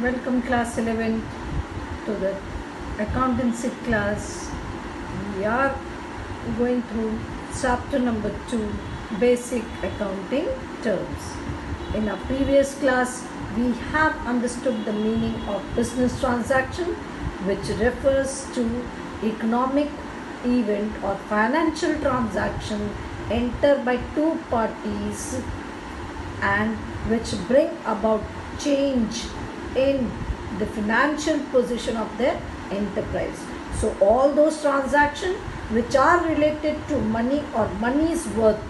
Welcome class 11 to the accountancy class. We are going through chapter number 2, basic accounting terms. In our previous class, we have understood the meaning of business transaction, which refers to economic event or financial transaction entered by two parties and which bring about change in the financial position of their enterprise. So all those transactions which are related to money or money's worth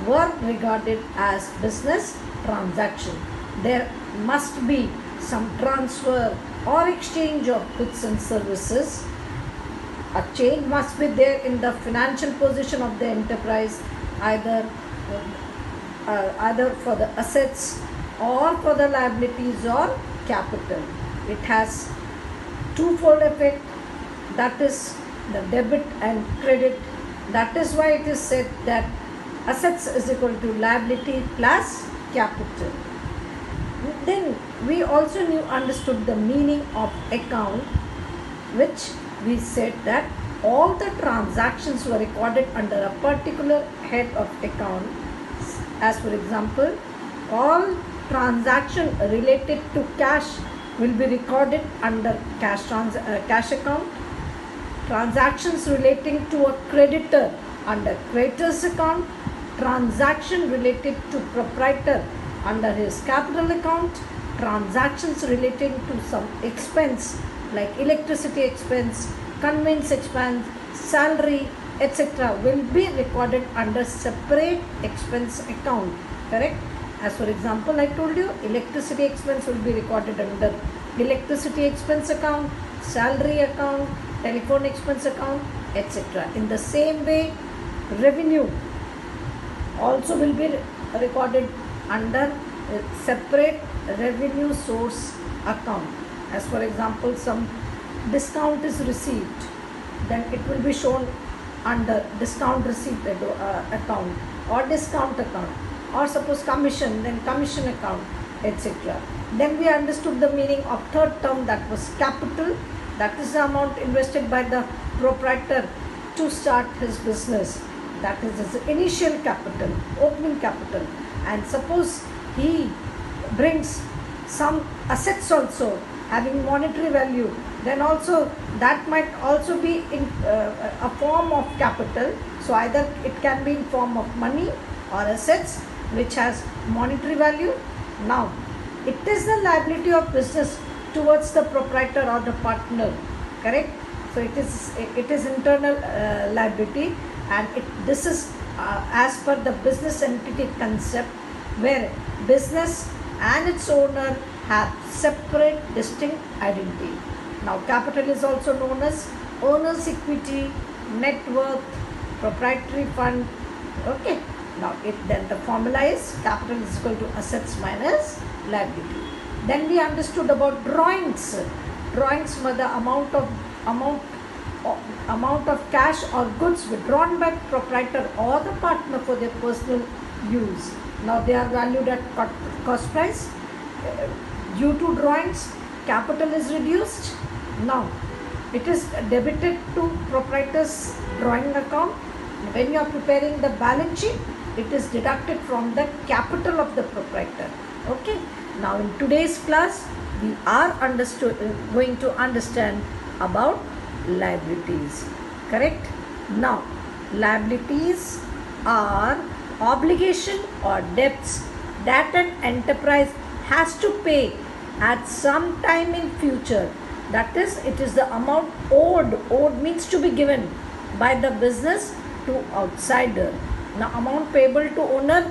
were regarded as business transaction. There must be some transfer or exchange of goods and services. A change must be there in the financial position of the enterprise, either for the assets or for the liabilities or capital. It has twofold effect, that is the debit and credit. That is why it is said that assets is equal to liability plus capital. Then we also understood the meaning of account, which we said that all the transactions were recorded under a particular head of account. As for example, all transaction related to cash will be recorded under cash account. Transactions relating to a creditor under creditors account. Transaction related to proprietor under his capital account. Transactions relating to some expense like electricity expense, conveyance expense, salary, etc. will be recorded under separate expense account. Correct? As for example, I told you electricity expense will be recorded under electricity expense account, salary account, telephone expense account, etc. In the same way, revenue also will be recorded under a separate revenue source account. As for example, some discount is received, then it will be shown under discount receipt account or discount account, or suppose commission, then commission account, etc. Then we understood the meaning of third term, that was capital. That is the amount invested by the proprietor to start his business. That is his initial capital, opening capital. And suppose he brings some assets also having monetary value, then also that might also be in a form of capital. So either it can be in form of money or assets which has monetary value. Now it is the liability of business towards the proprietor or the partner. Correct? So it is internal liability, and this is as per the business entity concept, where business and its owner have separate distinct identity. Now capital is also known as owner's equity, net worth, proprietary fund. Okay. Now then the formula is capital is equal to assets minus liability. Then we understood about drawings. Drawings were the amount of cash or goods withdrawn by proprietor or the partner for their personal use. Now they are valued at cost price. Due to drawings, capital is reduced. Now it is debited to proprietor's drawing account. When you are preparing the balance sheet, it is deducted from the capital of the proprietor. Okay. Now in today's class, we are going to understand about liabilities. Correct? Now liabilities are obligation or debts that an enterprise has to pay at some time in future. That is, it is the amount owed. Owed means to be given by the business to outsider. Now amount payable to owner,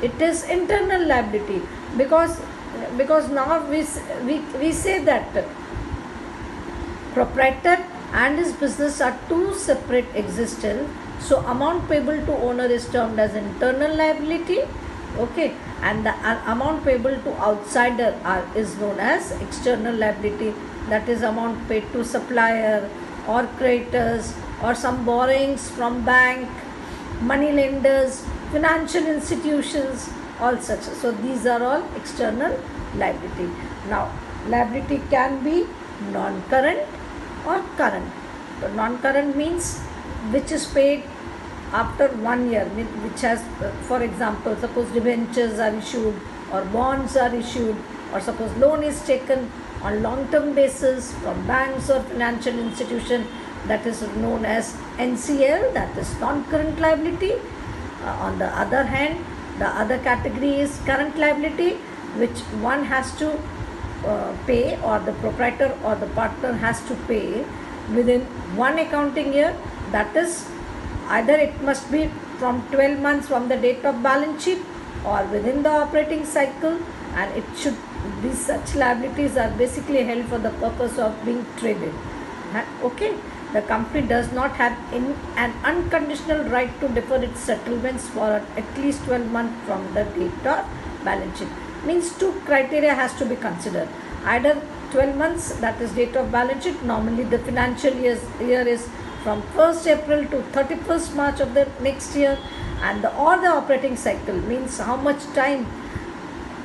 it is internal liability, because now we say that proprietor and his business are two separate existence. So amount payable to owner is termed as internal liability. Okay, and the amount payable to outsider is known as external liability. That is amount paid to supplier or creditors or some borrowings from bank, money lenders, financial institutions, all such. So these are all external liability. Now, liability can be non-current or current. So, non-current means which is paid after 1 year, which has, for example, suppose debentures are issued or bonds are issued, or suppose loan is taken on long-term basis from banks or financial institution, that is known as NCL, that is non-current liability. On the other hand, the other category is current liability, which one has to pay, or the proprietor or the partner has to pay within one accounting year. That is, either it must be from 12 months from the date of balance sheet or within the operating cycle, and it should, these such liabilities are basically held for the purpose of being traded. Okay, the company does not have an unconditional right to defer its settlements for at least 12 months from the date of balance sheet. Means two criteria has to be considered. Either 12 months, that is date of balance sheet. Normally the financial year is from 1st April to 31st March of the next year, and or the operating cycle means how much time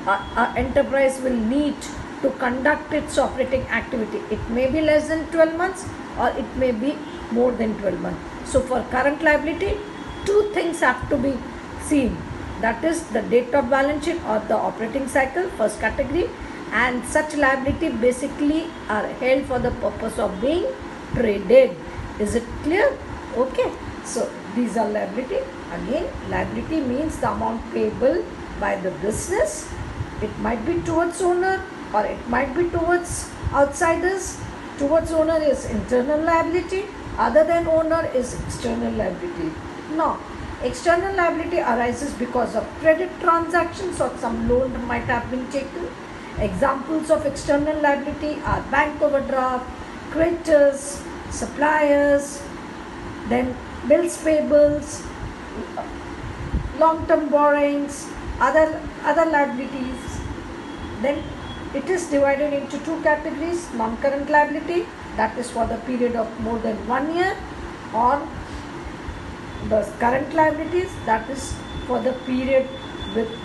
an enterprise will need to conduct its operating activity. It may be less than 12 months or it may be more than 12 months. So for current liability, two things have to be seen. That is the date of balance sheet or the operating cycle, first category, and such liability basically are held for the purpose of being traded. Is it clear? Okay. So these are liability. Again, liability means the amount payable by the business. It might be towards owner or it might be towards outsiders. Towards owner is internal liability, other than owner is external liability. Now, external liability arises because of credit transactions or some loan might have been taken. Examples of external liability are bank overdraft, creditors, suppliers, then bills payables, long-term borrowings, other liabilities. Then it is divided into two categories: non-current liability, that is for the period of more than 1 year, or the current liabilities, that is for the period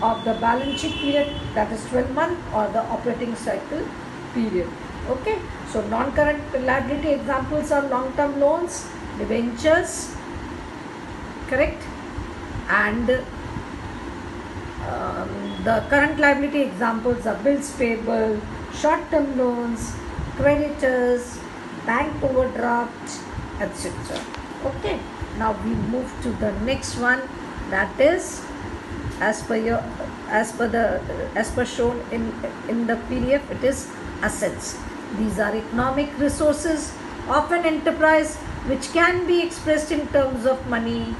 of the balance sheet period, that is 12 months, or the operating cycle period. Okay, so non-current liability examples are long-term loans, debentures, correct, and the current liability examples are bills payable, short-term loans, creditors, bank overdraft, etc. Okay, now we move to the next one, that is as per shown in the PDF, it is assets. These are economic resources of an enterprise which can be expressed in terms of money.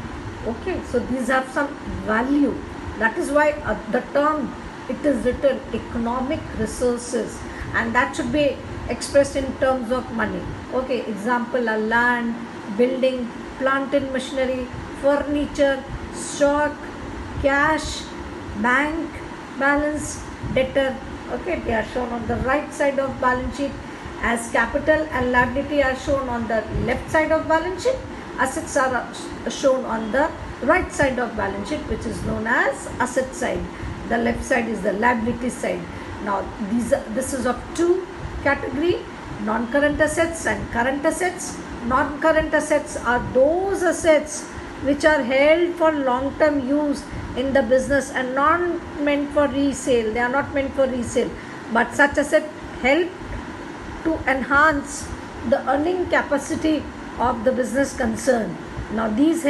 Okay, so these have some value. That is why the term, it is written economic resources, and that should be expressed in terms of money. Okay, example are land, building, plant and machinery, furniture, stock, cash, bank balance, debtor. Okay, they are shown on the right side of balance sheet, as capital and liability are shown on the left side of balance sheet. Assets are shown on the right side of balance sheet, which is known as asset side. The left side is the liability side. Now this is of two category: non-current assets and current assets. Non-current assets are those assets which are held for long-term use in the business and not meant for resale. They are not meant for resale, but such asset help to enhance the earning capacity of the business concerned. Now these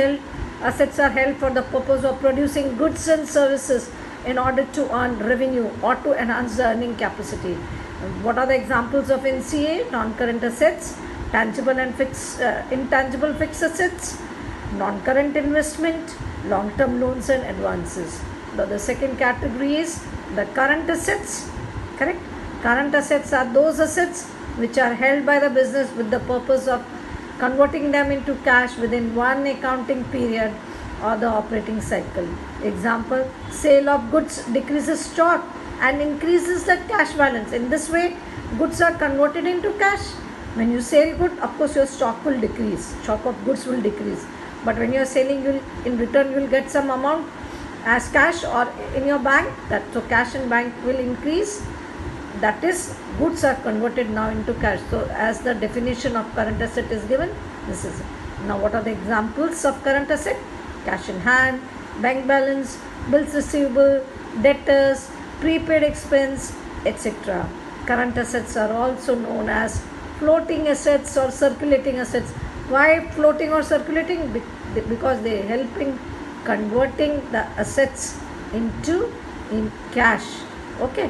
assets are held for the purpose of producing goods and services in order to earn revenue or to enhance the earning capacity. What are the examples of NCA? Non-current assets, tangible and intangible fixed assets, non-current investment, long-term loans and advances. The second category is the current assets. Correct? Current assets are those assets which are held by the business with the purpose of converting them into cash within one accounting period or the operating cycle. Example, sale of goods decreases stock and increases the cash balance. In this way, goods are converted into cash. When you sell good, of course your stock will decrease, stock of goods will decrease. But when you are selling, in return you will get some amount as cash or in your bank. So cash and bank will increase, that is, goods are converted now into cash. So as the definition of current asset is given, this is it. Now what are the examples of current asset? Cash in hand, bank balance, bills receivable, debtors, prepaid expense, etc. Current assets are also known as floating assets or circulating assets. Why floating or circulating? Because they help in converting the assets into in cash, okay,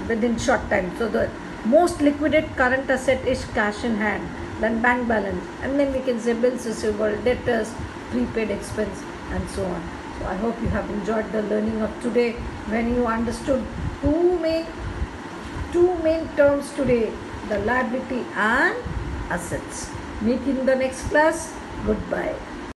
within short time. So the most liquidate current asset is cash in hand, then bank balance, and then we can say bills receivable, debtors, prepaid expense, and so on. So I hope you have enjoyed the learning of today when you understood two main terms today, the liability and assets. Meet in the next class. Goodbye.